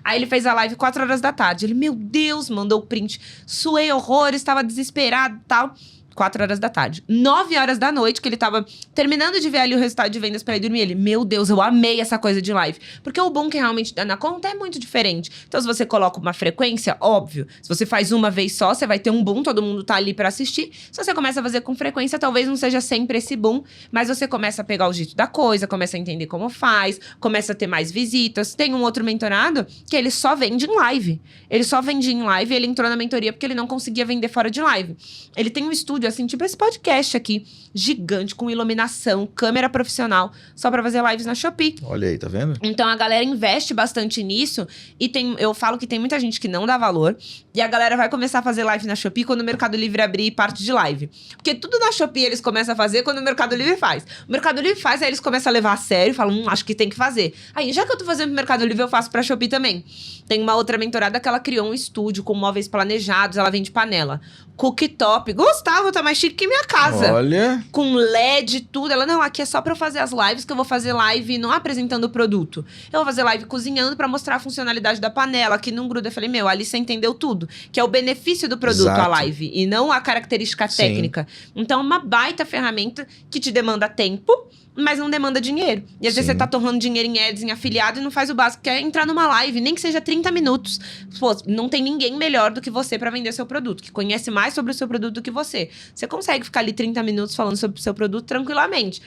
Aí ele fez a live 4 horas da tarde. Ele, meu Deus, mandou o print. Suei horrores, estava desesperado e tal. 4 horas da tarde. 9 horas da noite, que ele tava terminando de ver ali o resultado de vendas pra ir dormir. Ele, meu Deus, eu amei essa coisa de live. Porque o boom que realmente dá na conta é muito diferente. Então, se você coloca uma frequência, óbvio. Se você faz uma vez só, você vai ter um boom, todo mundo tá ali pra assistir. Se você começa a fazer com frequência, talvez não seja sempre esse boom, mas você começa a pegar o jeito da coisa, começa a entender como faz, começa a ter mais visitas. Tem um outro mentorado que ele só vende em live. Ele só vendia em live e ele entrou na mentoria porque ele não conseguia vender fora de live. Ele tem um estúdio assim, tipo esse podcast aqui, gigante, com iluminação, câmera profissional, só pra fazer lives na Shopee. Olha aí, tá vendo? Então a galera investe bastante nisso e eu falo que tem muita gente que não dá valor e a galera vai começar a fazer live na Shopee quando o Mercado Livre abrir parte de live. Porque tudo na Shopee eles começam a fazer quando o Mercado Livre faz. O Mercado Livre faz, aí eles começam a levar a sério e falam, acho que tem que fazer. Aí, já que eu tô fazendo pro Mercado Livre, eu faço pra Shopee também. Tem uma outra mentorada que ela criou um estúdio com móveis planejados, ela vende panela. Cooktop. Gustavo, tá mais chique que minha casa. Olha. Com LED e tudo. Ela, não, aqui é só pra eu fazer as lives, que eu vou fazer live não apresentando o produto. Eu vou fazer live cozinhando pra mostrar a funcionalidade da panela, que não gruda. Eu falei, meu, ali você entendeu tudo. Que é o benefício do produto, Exato. a live. E não a característica Sim. técnica. Então, é uma baita ferramenta que te demanda tempo, mas não demanda dinheiro. E às vezes Sim. você tá torrando dinheiro em ads, em afiliado, e não faz o básico, que é entrar numa live, nem que seja 30 minutos. Pô, não tem ninguém melhor do que você pra vender seu produto, que conhece mais sobre o seu produto do que você. Você consegue ficar ali 30 minutos falando sobre o seu produto tranquilamente.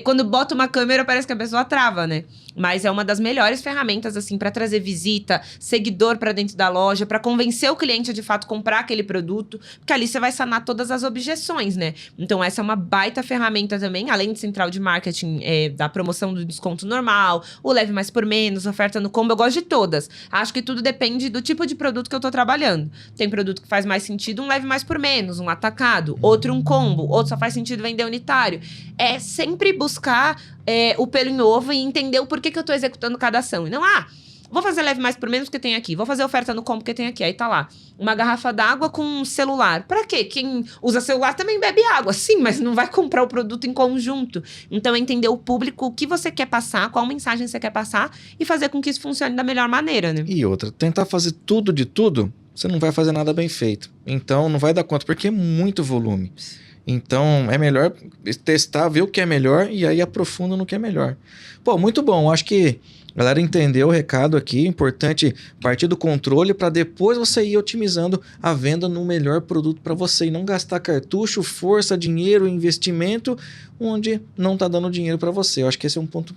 quando bota uma câmera, parece que a pessoa trava, né? Mas é uma das melhores ferramentas, assim, para trazer visita, seguidor para dentro da loja, para convencer o cliente a, de fato, comprar aquele produto. Porque ali você vai sanar todas as objeções, né? Então, essa é uma baita ferramenta também, além de central de marketing, da promoção do desconto normal, o leve mais por menos, oferta no combo. Eu gosto de todas. Acho que tudo depende do tipo de produto que eu tô trabalhando. Tem produto que faz mais sentido um leve mais por menos, um atacado. Outro um combo. Outro só faz sentido vender unitário. É sempre buscar o pelo em ovo e entender o porquê que eu tô executando cada ação. E não, vou fazer leve mais por menos que tem aqui. Vou fazer oferta no combo que tem aqui. Aí tá lá. Uma garrafa d'água com um celular. Pra quê? Quem usa celular também bebe água. Sim, mas não vai comprar o produto em conjunto. Então, entender o público, o que você quer passar, qual mensagem você quer passar e fazer com que isso funcione da melhor maneira, né? E outra, tentar fazer tudo de tudo, você não vai fazer nada bem feito. Então, não vai dar conta, porque é muito volume. Então, é melhor testar, ver o que é melhor e aí aprofunda no que é melhor. Pô, muito bom. Acho que a galera entendeu o recado aqui. Importante partir do controle para depois você ir otimizando a venda no melhor produto para você e não gastar cartucho, força, dinheiro, investimento onde não está dando dinheiro para você. Eu acho que esse é um ponto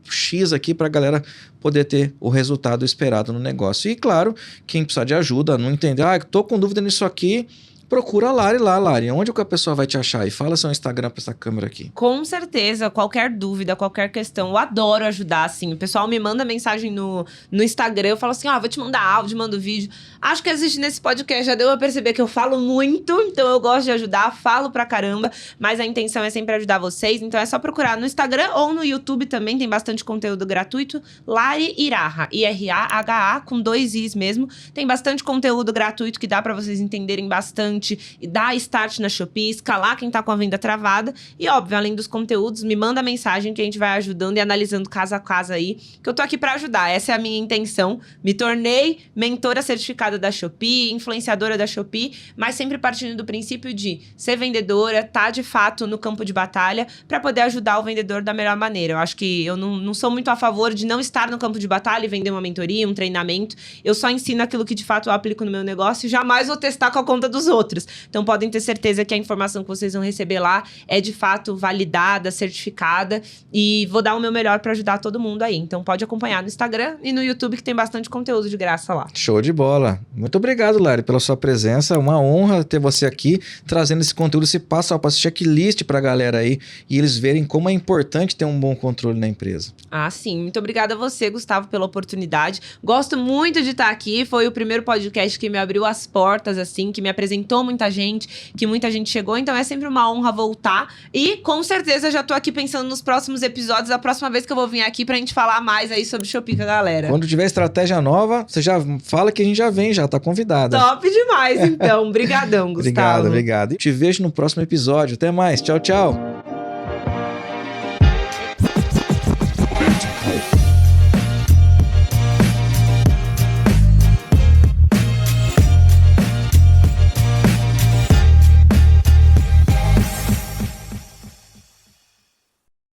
X aqui para a galera poder ter o resultado esperado no negócio. E claro, quem precisar de ajuda, não entender, tô com dúvida nisso aqui, procura a Lari lá, Lari. Onde que a pessoa vai te achar? E fala seu Instagram pra essa câmera aqui. Com certeza, qualquer dúvida, qualquer questão, eu adoro ajudar, assim. O pessoal me manda mensagem no Instagram, eu falo assim, vou te mandar áudio, mando vídeo. Acho que existe nesse podcast, já deu a perceber que eu falo muito, então eu gosto de ajudar, falo pra caramba, mas a intenção é sempre ajudar vocês, então é só procurar no Instagram ou no YouTube também, tem bastante conteúdo gratuito. Lari Iraha, I-R-A-H-A, com 2 Is mesmo. Tem bastante conteúdo gratuito que dá pra vocês entenderem bastante, e dar start na Shopee, escalar quem tá com a venda travada. E óbvio, além dos conteúdos, me manda mensagem que a gente vai ajudando e analisando caso a caso aí, que eu tô aqui pra ajudar. Essa é a minha intenção. Me tornei mentora certificada da Shopee, influenciadora da Shopee, mas sempre partindo do princípio de ser vendedora, tá de fato no campo de batalha, pra poder ajudar o vendedor da melhor maneira. Eu acho que eu não sou muito a favor de não estar no campo de batalha e vender uma mentoria, um treinamento. Eu só ensino aquilo que de fato eu aplico no meu negócio e jamais vou testar com a conta dos outros. Então, podem ter certeza que a informação que vocês vão receber lá é, de fato, validada, certificada. E vou dar o meu melhor para ajudar todo mundo aí. Então, pode acompanhar no Instagram e no YouTube, que tem bastante conteúdo de graça lá. Show de bola. Muito obrigado, Lari, pela sua presença. Uma honra ter você aqui, trazendo esse conteúdo, esse passo a passo, checklist para a galera aí. E eles verem como é importante ter um bom controle na empresa. Sim. Muito obrigada a você, Gustavo, pela oportunidade. Gosto muito de estar aqui. Foi o primeiro podcast que me abriu as portas, assim, que me apresentou muita gente, que muita gente chegou, então é sempre uma honra voltar. E com certeza já tô aqui pensando nos próximos episódios, a próxima vez que eu vou vir aqui pra gente falar mais aí sobre Shopee com a galera. Quando tiver estratégia nova, você já fala que a gente já vem, já tá convidada. Top demais, então. Obrigadão, Gustavo. Obrigado. Te vejo no próximo episódio. Até mais. Tchau, tchau.